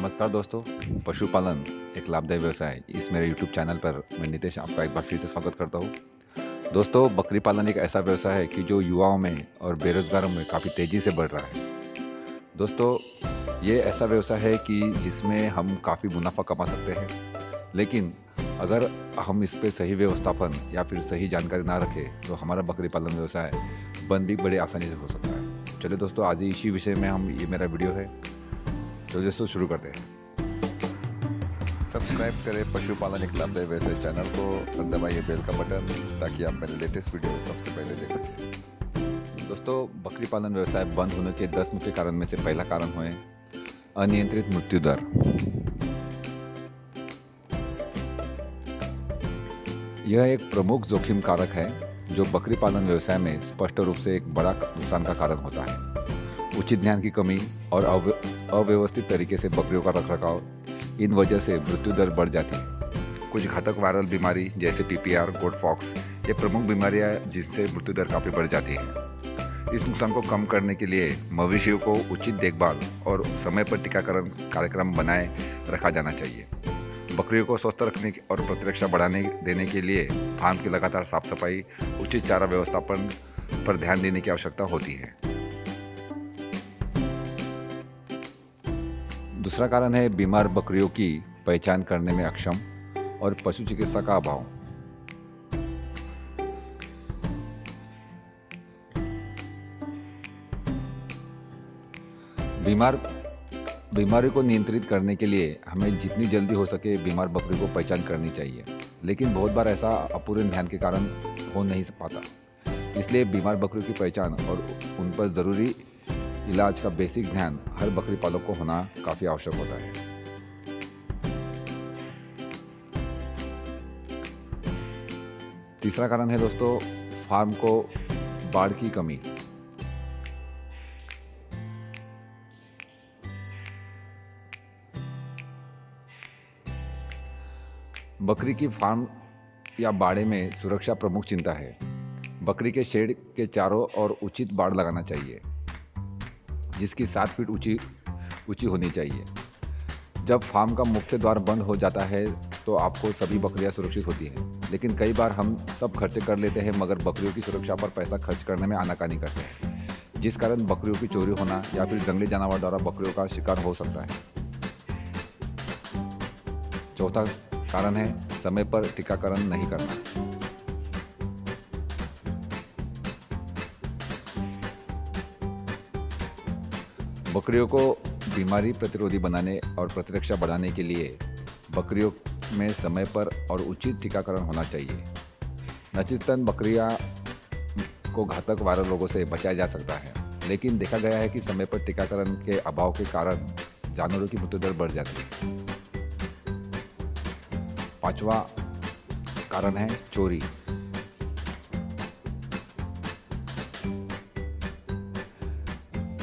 नमस्कार दोस्तों। पशुपालन एक लाभदायक व्यवसाय है। इस मेरे यूट्यूब चैनल पर मैं नितेश आपका एक बार फिर से स्वागत करता हूँ। दोस्तों, बकरी पालन एक ऐसा व्यवसाय है कि जो युवाओं में और बेरोजगारों में काफ़ी तेज़ी से बढ़ रहा है। दोस्तों, ये ऐसा व्यवसाय है कि जिसमें हम काफ़ी मुनाफा कमा सकते हैं, लेकिन अगर हम इस पे सही व्यवस्थापन या फिर सही जानकारी ना रखें तो हमारा बकरी पालन व्यवसाय बंद भी बड़े आसानी से हो सकता है। चलिए दोस्तों, आज इसी विषय में ये मेरा वीडियो है, तो दोस्तों शुरू करते हैं। सब्सक्राइब करें पशुपालन एक लाभदायक व्यवसाय चैनल को और दबाइए बेल का बटन ताकि आप मेरे लेटेस्ट वीडियो सबसे पहले देख सकें। दोस्तों, बकरी पालन व्यवसाय बंद होने के 10 मुख्य कारण में से पहला कारण है अनियंत्रित मृत्यु दर। यह एक प्रमुख जोखिम कारक है जो बकरी पालन व्यवसाय में स्पष्ट रूप से एक बड़ा नुकसान का कारण होता है। उचित ध्यान की कमी और अव्यवस्थित तरीके से बकरियों का रखरखाव, इन वजह से मृत्यु दर बढ़ जाती है। कुछ घातक वायरल बीमारी जैसे पीपीआर, गोट फॉक्स, ये प्रमुख बीमारियां जिनसे मृत्यु दर काफ़ी बढ़ जाती है। इस नुकसान को कम करने के लिए मवेशियों को उचित देखभाल और समय पर टीकाकरण कार्यक्रम बनाए रखा जाना चाहिए। बकरियों को स्वस्थ रखने और प्रतिरक्षा बढ़ाने देने के लिए फार्म की लगातार साफ सफाई, उचित चारा व्यवस्थापन पर ध्यान देने की आवश्यकता होती है। दूसरा कारण है बीमार बकरियों की पहचान करने में अक्षम और पशु चिकित्सा का अभाव। बीमारी को नियंत्रित करने के लिए हमें जितनी जल्दी हो सके बीमार बकरी को पहचान करनी चाहिए, लेकिन बहुत बार ऐसा अपूर्ण ध्यान के कारण हो नहीं पाता। इसलिए बीमार बकरियों की पहचान और उन पर ज़रूरी इलाज का बेसिक ध्यान हर बकरी पालक को होना काफ़ी आवश्यक होता है। तीसरा कारण है दोस्तों, फार्म को बाड़ की कमी। बकरी की फार्म या बाड़े में सुरक्षा प्रमुख चिंता है। बकरी के शेड के चारों ओर उचित बाड़ लगाना चाहिए जिसकी 7 फीट ऊंची होनी चाहिए। जब फार्म का मुख्य द्वार बंद हो जाता है तो आपको सभी बकरियां सुरक्षित होती हैं, लेकिन कई बार हम सब खर्चे कर लेते हैं मगर बकरियों की सुरक्षा पर पैसा खर्च करने में आनाकानी करते हैं, जिस कारण बकरियों की चोरी होना या फिर जंगली जानवर द्वारा बकरियों का शिकार हो सकता है। चौथा कारण है समय पर टीकाकरण नहीं करना। बकरियों को बीमारी प्रतिरोधी बनाने और प्रतिरक्षा बढ़ाने के लिए बकरियों में समय पर और उचित टीकाकरण होना चाहिए। नचिस्तन बकरियां को घातक वायरल रोगों से बचाया जा सकता है, लेकिन देखा गया है कि समय पर टीकाकरण के अभाव के कारण जानवरों की मृत्यु दर बढ़ जाती है। पांचवा कारण है चोरी।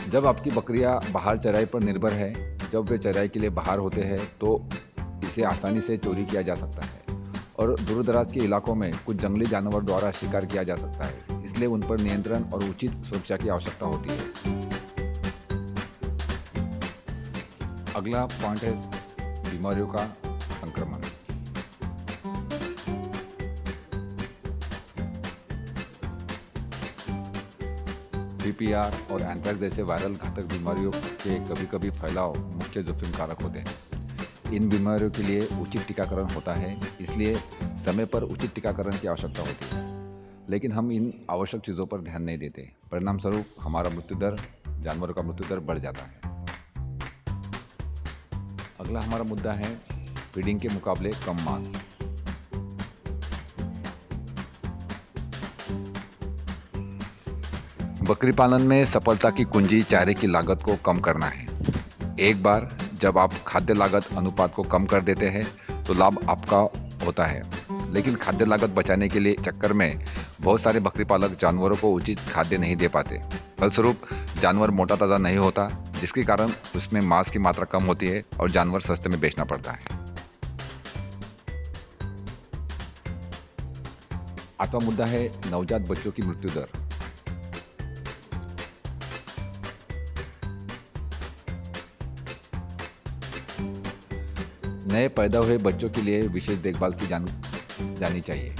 जब आपकी बकरियां बाहर चराई पर निर्भर है, जब वे चराई के लिए बाहर होते हैं तो इसे आसानी से चोरी किया जा सकता है और दूरदराज के इलाकों में कुछ जंगली जानवर द्वारा शिकार किया जा सकता है। इसलिए उन पर नियंत्रण और उचित सुरक्षा की आवश्यकता होती है। अगला पॉइंट है बीमारियों का संक्रमण। पीपीआर और एंथ्रेक्स जैसे वायरल घातक बीमारियों के कभी कभी फैलाव मुख्य जोखिम कारक होते हैं। इन बीमारियों के लिए उचित टीकाकरण होता है, इसलिए समय पर उचित टीकाकरण की आवश्यकता होती है, लेकिन हम इन आवश्यक चीज़ों पर ध्यान नहीं देते। परिणाम स्वरूप हमारा मृत्यु दर, जानवरों का मृत्यु दर बढ़ जाता है। अगला हमारा मुद्दा है फीडिंग के मुकाबले कम मांस। बकरी पालन में सफलता की कुंजी चारे की लागत को कम करना है। एक बार जब आप खाद्य लागत अनुपात को कम कर देते हैं तो लाभ आपका होता है, लेकिन खाद्य लागत बचाने के लिए चक्कर में बहुत सारे बकरी पालक जानवरों को उचित खाद्य नहीं दे पाते। फलस्वरूप जानवर मोटा ताज़ा नहीं होता, जिसके कारण उसमें मांस की मात्रा कम होती है और जानवर सस्ते में बेचना पड़ता है। आठवां मुद्दा है नवजात बच्चों की मृत्यु दर। नए पैदा हुए बच्चों के लिए विशेष देखभाल की जानी चाहिए,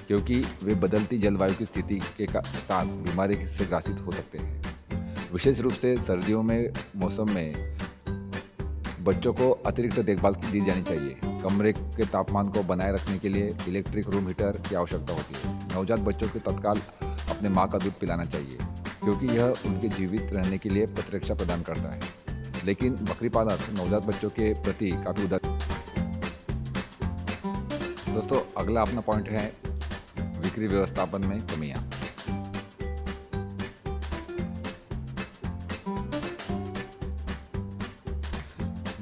क्योंकि वे बदलती जलवायु की स्थिति के साथ बीमारी से ग्रसित हो सकते हैं। विशेष रूप से सर्दियों में मौसम में बच्चों को अतिरिक्त देखभाल दी जानी चाहिए। कमरे के तापमान को बनाए रखने के लिए इलेक्ट्रिक रूम हीटर की आवश्यकता होती है। नवजात बच्चों को तत्काल अपने माँ का दूध पिलाना चाहिए, क्योंकि यह उनके जीवित रहने के लिए प्रतिरक्षा प्रदान करता है। लेकिन बकरी पालक नवजात बच्चों के प्रति काफी उदार। दोस्तों, अगला अपना पॉइंट है बिक्री व्यवस्थापन में कमियां।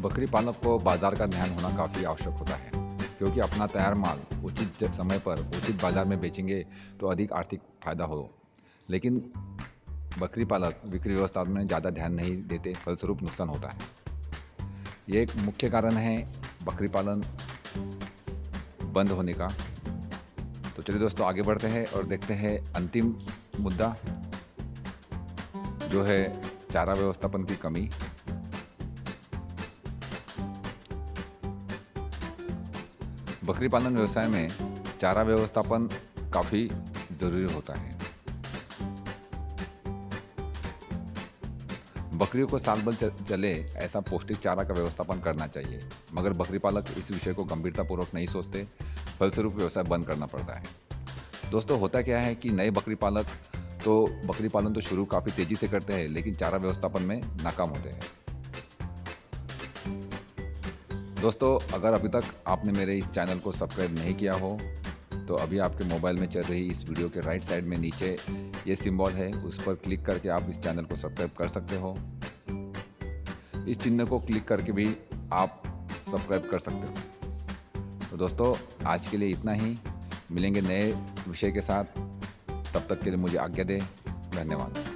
बकरी पालक को बाजार का ध्यान होना काफी आवश्यक होता है, क्योंकि अपना तैयार माल उचित समय पर उचित बाजार में बेचेंगे तो अधिक आर्थिक फायदा हो। लेकिन बकरी पालक बिक्री व्यवस्थापन में ज़्यादा ध्यान नहीं देते, फलस्वरूप नुकसान होता है। ये एक मुख्य कारण है बकरी पालन बंद होने का। तो चलिए दोस्तों, आगे बढ़ते हैं और देखते हैं अंतिम मुद्दा, जो है चारा व्यवस्थापन की कमी। बकरी पालन व्यवसाय में चारा व्यवस्थापन काफ़ी ज़रूरी होता है। बकरियों को साल भर चले ऐसा पौष्टिक चारा का व्यवस्थापन करना चाहिए, मगर बकरी पालक इस विषय को गंभीरतापूर्वक नहीं सोचते, फलस्वरूप व्यवसाय बंद करना पड़ता है। दोस्तों, होता क्या है कि नए बकरी पालन तो शुरू काफ़ी तेज़ी से करते हैं, लेकिन चारा व्यवस्थापन में नाकाम होते हैं। दोस्तों, अगर अभी तक आपने मेरे इस चैनल को सब्सक्राइब नहीं किया हो तो अभी आपके मोबाइल में चल रही इस वीडियो के राइट साइड में नीचे ये सिंबल है, उस पर क्लिक करके आप इस चैनल को सब्सक्राइब कर सकते हो। इस चिन्ह को क्लिक करके भी आप सब्सक्राइब कर सकते हो। तो दोस्तों, आज के लिए इतना ही। मिलेंगे नए विषय के साथ, तब तक के लिए मुझे आज्ञा दें। धन्यवाद।